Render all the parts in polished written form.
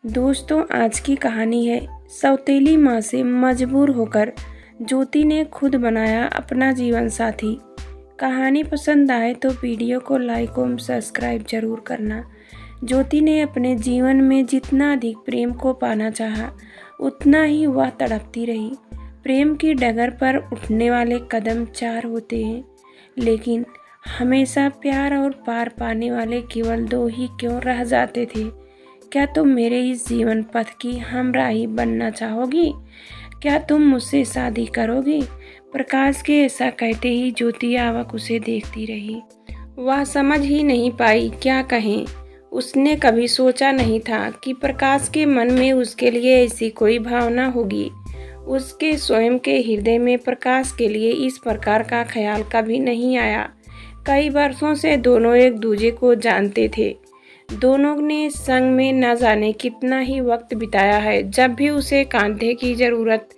दोस्तों, आज की कहानी है सौतेली माँ से मजबूर होकर ज्योति ने खुद बनाया अपना जीवन साथी। कहानी पसंद आए तो वीडियो को लाइक और सब्सक्राइब जरूर करना। ज्योति ने अपने जीवन में जितना अधिक प्रेम को पाना चाहा, उतना ही वह तड़पती रही। प्रेम की डगर पर उठने वाले कदम 4 होते हैं, लेकिन हमेशा प्यार और पार पाने वाले केवल 2 ही क्यों रह जाते थे। क्या तुम मेरे इस जीवन पथ की हमराही बनना चाहोगी? क्या तुम मुझसे शादी करोगी? प्रकाश के ऐसा कहते ही ज्योति आवक उसे देखती रही। वह समझ ही नहीं पाई क्या कहें। उसने कभी सोचा नहीं था कि प्रकाश के मन में उसके लिए ऐसी कोई भावना होगी। उसके स्वयं के हृदय में प्रकाश के लिए इस प्रकार का ख्याल कभी नहीं आया। कई वर्षों से दोनों एक दूसरे को जानते थे। दोनों ने संग में न जाने कितना ही वक्त बिताया है। जब भी उसे कंधे की जरूरत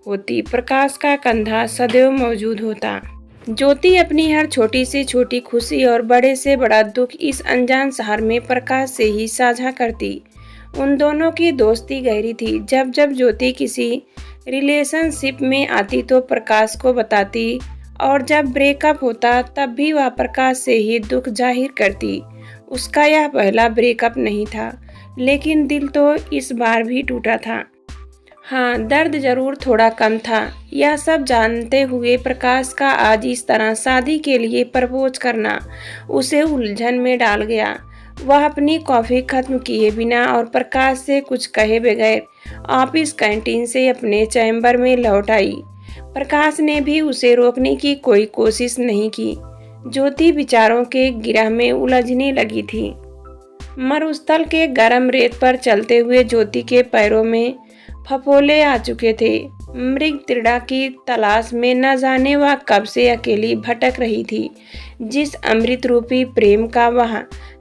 होती, प्रकाश का कंधा सदैव मौजूद होता। ज्योति अपनी हर छोटी से छोटी खुशी और बड़े से बड़ा दुख इस अनजान शहर में प्रकाश से ही साझा करती। उन दोनों की दोस्ती गहरी थी। जब जब ज्योति किसी रिलेशनशिप में आती तो प्रकाश को बताती, और जब ब्रेकअप होता तब भी वह प्रकाश से ही दुख जाहिर करती। उसका यह पहला ब्रेकअप नहीं था, लेकिन दिल तो इस बार भी टूटा था। हाँ, दर्द जरूर थोड़ा कम था। यह सब जानते हुए प्रकाश का आज इस तरह शादी के लिए प्रपोज करना उसे उलझन में डाल गया। वह अपनी कॉफ़ी खत्म किए बिना और प्रकाश से कुछ कहे बगैर ऑफिस कैंटीन से अपने चैम्बर में लौट आई। प्रकाश ने भी उसे रोकने की कोई कोशिश नहीं की। ज्योति विचारों के गिरह में उलझने लगी थी। मरुस्थल के गर्म रेत पर चलते हुए ज्योति के पैरों में फफोले आ चुके थे। मृग तृणा की तलाश में न जाने वह कब से अकेली भटक रही थी। जिस अमृत रूपी प्रेम का वह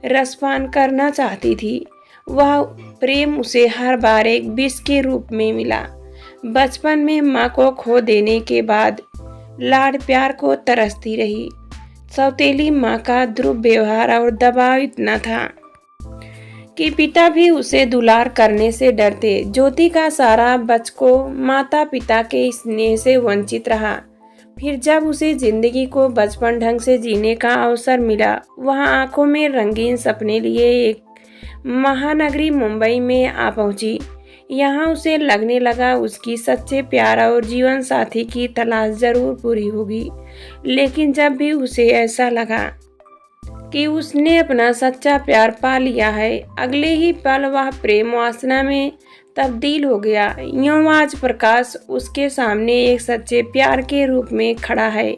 रसपान करना चाहती थी, वह प्रेम उसे हर बार एक विष के रूप में मिला। बचपन में माँ को खो देने के बाद लाड प्यार को तरसती रही। सौतेली माँ का दुर्व्यवहार और दबाव इतना था कि पिता भी उसे दुलार करने से डरते। ज्योति का सारा बचपन माता पिता के स्नेह से वंचित रहा। फिर जब उसे जिंदगी को बचपन ढंग से जीने का अवसर मिला, वह आंखों में रंगीन सपने लिए एक महानगरी मुंबई में आ पहुंची। यहाँ उसे लगने लगा उसकी सच्चे प्यार और जीवन साथी की तलाश जरूर पूरी होगी। लेकिन जब भी उसे ऐसा लगा कि उसने अपना सच्चा प्यार पा लिया है, अगले ही पल वह प्रेम वासना में तब्दील हो गया। यूं आज प्रकाश उसके सामने एक सच्चे प्यार के रूप में खड़ा है।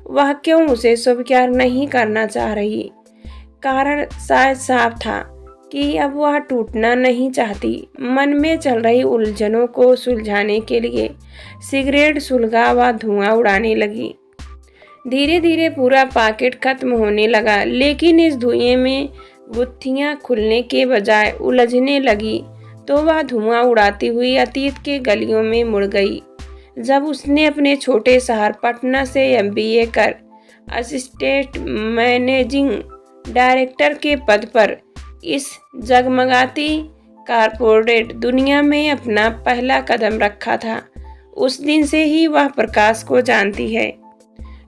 वह क्यों उसे स्वीकार नहीं करना चाह रही? कारण शायद साफ था कि अब वह टूटना नहीं चाहती। मन में चल रही उलझनों को सुलझाने के लिए सिगरेट सुलगा व धुआं उड़ाने लगी। धीरे धीरे पूरा पैकेट खत्म होने लगा, लेकिन इस धुएं में गुत्थियां खुलने के बजाय उलझने लगी। तो वह धुआं उड़ाती हुई अतीत के गलियों में मुड़ गई। जब उसने अपने छोटे शहर पटना से MBA कर असिस्टेंट मैनेजिंग डायरेक्टर के पद पर इस जगमगाती कारपोरेट दुनिया में अपना पहला कदम रखा था, उस दिन से ही वह प्रकाश को जानती है।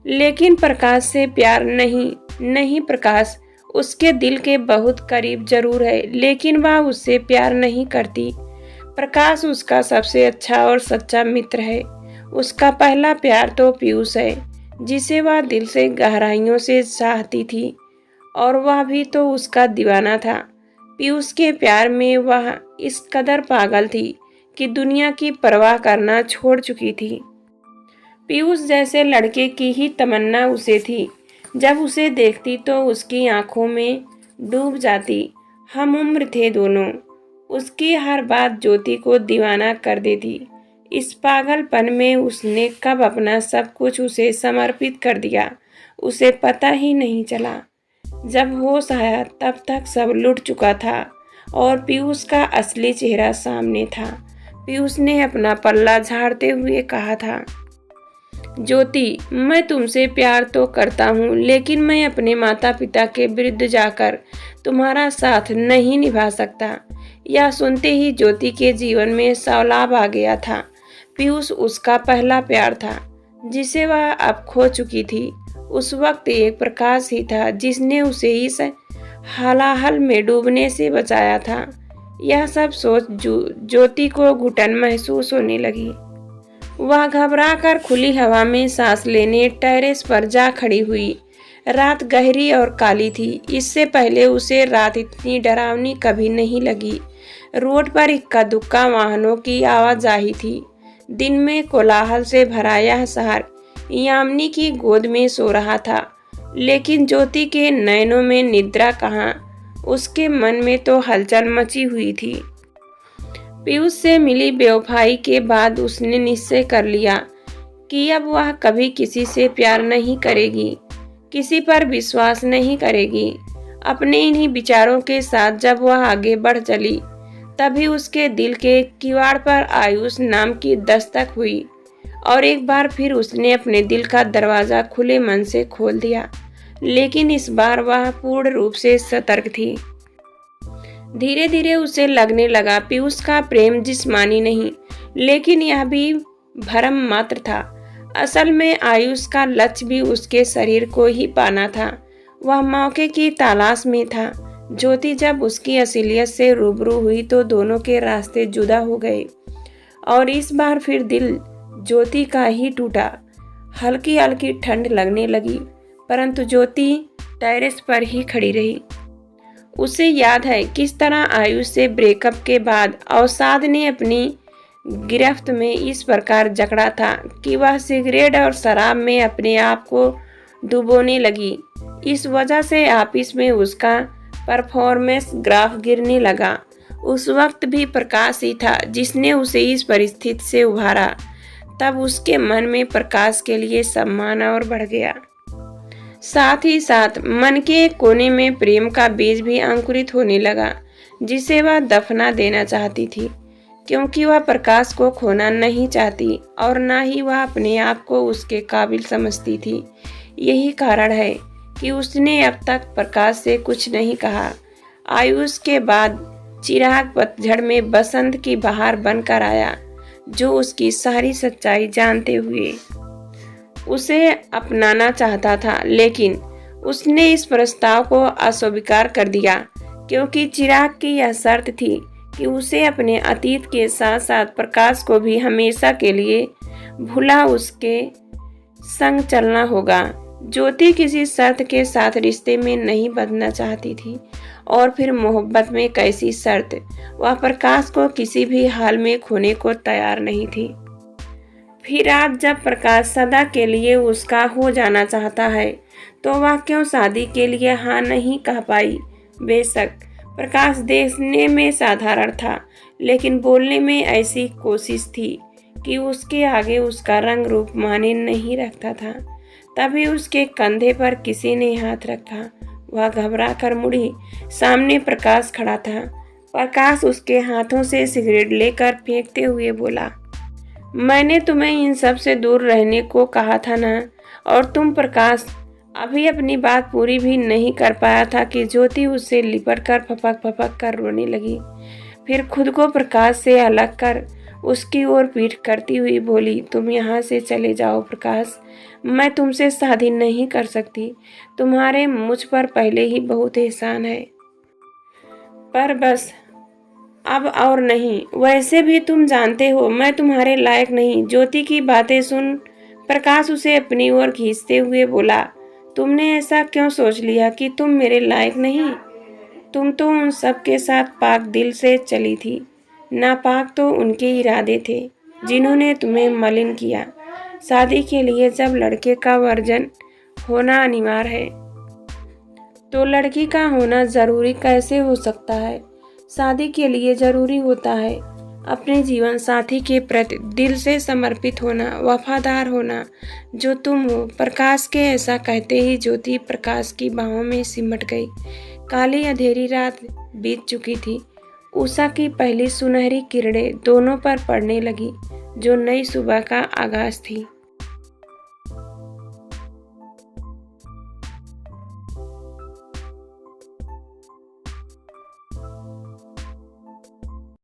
लेकिन प्रकाश से प्यार नहीं, प्रकाश उसके दिल के बहुत करीब जरूर है, लेकिन वह उससे प्यार नहीं करती। प्रकाश उसका सबसे अच्छा और सच्चा मित्र है। उसका पहला प्यार तो पीयूष है, जिसे वह दिल से गहराइयों से चाहती थी, और वह भी तो उसका दीवाना था। पीयूष के प्यार में वह इस कदर पागल थी कि दुनिया की परवाह करना छोड़ चुकी थी। पीयूष जैसे लड़के की ही तमन्ना उसे थी। जब उसे देखती तो उसकी आंखों में डूब जाती। हम उम्र थे दोनों। उसकी हर बात ज्योति को दीवाना कर देती। इस पागलपन में उसने कब अपना सब कुछ उसे समर्पित कर दिया, उसे पता ही नहीं चला। जब होश आया तब तक सब लुट चुका था और पीयूष का असली चेहरा सामने था। पीयूष ने अपना पल्ला झाड़ते हुए कहा था, ज्योति, मैं तुमसे प्यार तो करता हूँ, लेकिन मैं अपने माता पिता के विरुद्ध जाकर तुम्हारा साथ नहीं निभा सकता। यह सुनते ही ज्योति के जीवन में सौलाभ आ गया था। पीयूष उसका पहला प्यार था जिसे वह अब खो चुकी थी। उस वक्त एक प्रकाश ही था जिसने उसे इस हलाहल में डूबने से बचाया था। यह सब सोच ज्योति को घुटन महसूस होने लगी। वह घबराकर खुली हवा में सांस लेने टेरेस पर जा खड़ी हुई। रात गहरी और काली थी। इससे पहले उसे रात इतनी डरावनी कभी नहीं लगी। रोड पर इक्का दुक्का वाहनों की आवाजाही थी। दिन में कोलाहल से भरा यह शहर यामिनी की गोद में सो रहा था, लेकिन ज्योति के नैनों में निद्रा कहाँ, उसके मन में तो हलचल मची हुई थी। पीयूष से मिली बेवफाई के बाद उसने निश्चय कर लिया कि अब वह कभी किसी से प्यार नहीं करेगी, किसी पर विश्वास नहीं करेगी। अपने इन्हीं विचारों के साथ जब वह आगे बढ़ चली, तभी उसके दिल के किवाड़ पर आयुष नाम की दस्तक हुई और एक बार फिर उसने अपने दिल का दरवाजा खुले मन से खोल दिया। लेकिन इस बार वह पूर्ण रूप से सतर्क थी। धीरे धीरे उसे लगने लगा पीयूष का प्रेम जिस्मानी नहीं, लेकिन यह भी भ्रम मात्र था। असल में आयुष का लक्ष्य भी उसके शरीर को ही पाना था। वह मौके की तलाश में था। ज्योति जब उसकी असलियत से रूबरू हुई तो दोनों के रास्ते जुदा हो गए और इस बार फिर दिल ज्योति का ही टूटा। हल्की हल्की ठंड लगने लगी, परंतु ज्योति टेरेस पर ही खड़ी रही। उसे याद है किस तरह आयुष से ब्रेकअप के बाद अवसाद ने अपनी गिरफ्त में इस प्रकार जकड़ा था कि वह सिगरेट और शराब में अपने आप को डुबोने लगी। इस वजह से ऑफिस में उसका परफॉर्मेंस ग्राफ गिरने लगा। उस वक्त भी प्रकाश ही था जिसने उसे इस परिस्थिति से उभारा। तब उसके मन में प्रकाश के लिए सम्मान और बढ़ गया। साथ ही साथ मन के एक कोने में प्रेम का बीज भी अंकुरित होने लगा, जिसे वह दफना देना चाहती थी, क्योंकि वह प्रकाश को खोना नहीं चाहती और न ही वह अपने आप को उसके काबिल समझती थी। यही कारण है कि उसने अब तक प्रकाश से कुछ नहीं कहा। आयुष के बाद चिराग पतझड़ में बसंत की बहार बनकर आया, जो उसकी सारी सच्चाई जानते हुए उसे अपनाना चाहता था, लेकिन उसने इस प्रस्ताव को अस्वीकार कर दिया, क्योंकि चिराग की यह शर्त थी कि उसे अपने अतीत के साथ साथ प्रकाश को भी हमेशा के लिए भुला उसके संग चलना होगा। ज्योति किसी शर्त के साथ रिश्ते में नहीं बंधना चाहती थी, और फिर मोहब्बत में कैसी शर्त। वह प्रकाश को किसी भी हाल में खोने को तैयार नहीं थी। फिर आज जब प्रकाश सदा के लिए उसका हो जाना चाहता है, तो वह क्यों शादी के लिए हाँ नहीं कह पाई। बेशक प्रकाश देखने में साधारण था, लेकिन बोलने में ऐसी कोशिश थी कि उसके आगे उसका रंग रूप माने नहीं रखता था। तभी उसके कंधे पर किसी ने हाथ रखा। वह घबरा कर मुड़ी। सामने प्रकाश खड़ा था। प्रकाश उसके हाथों से सिगरेट लेकर फेंकते हुए बोला, मैंने तुम्हें इन सब से दूर रहने को कहा था ना। और तुम प्रकाश अभी अपनी बात पूरी भी नहीं कर पाया था कि ज्योति उससे लिपट कर फपक फपक कर रोने लगी। फिर खुद को प्रकाश से अलग कर उसकी ओर पीठ करती हुई बोली, तुम यहाँ से चले जाओ प्रकाश, मैं तुमसे शादी नहीं कर सकती। तुम्हारे मुझ पर पहले ही बहुत एहसान है, पर बस अब और नहीं। वैसे भी तुम जानते हो मैं तुम्हारे लायक नहीं। ज्योति की बातें सुन प्रकाश उसे अपनी ओर खींचते हुए बोला, तुमने ऐसा क्यों सोच लिया कि तुम मेरे लायक नहीं? तुम तो उन सब के साथ पाक दिल से चली थी। नापाक तो उनके इरादे थे जिन्होंने तुम्हें मलिन किया। शादी के लिए जब लड़के का वर्जन होना अनिवार्य है, तो लड़की का होना जरूरी कैसे हो सकता है? शादी के लिए जरूरी होता है अपने जीवन साथी के प्रति दिल से समर्पित होना, वफादार होना, जो तुम हो। प्रकाश के ऐसा कहते ही ज्योति प्रकाश की बाहों में सिमट गई। काली अंधेरी रात बीत चुकी थी। उषा की पहली सुनहरी किरणें दोनों पर पड़ने लगी, जो नई सुबह का आगाज थी।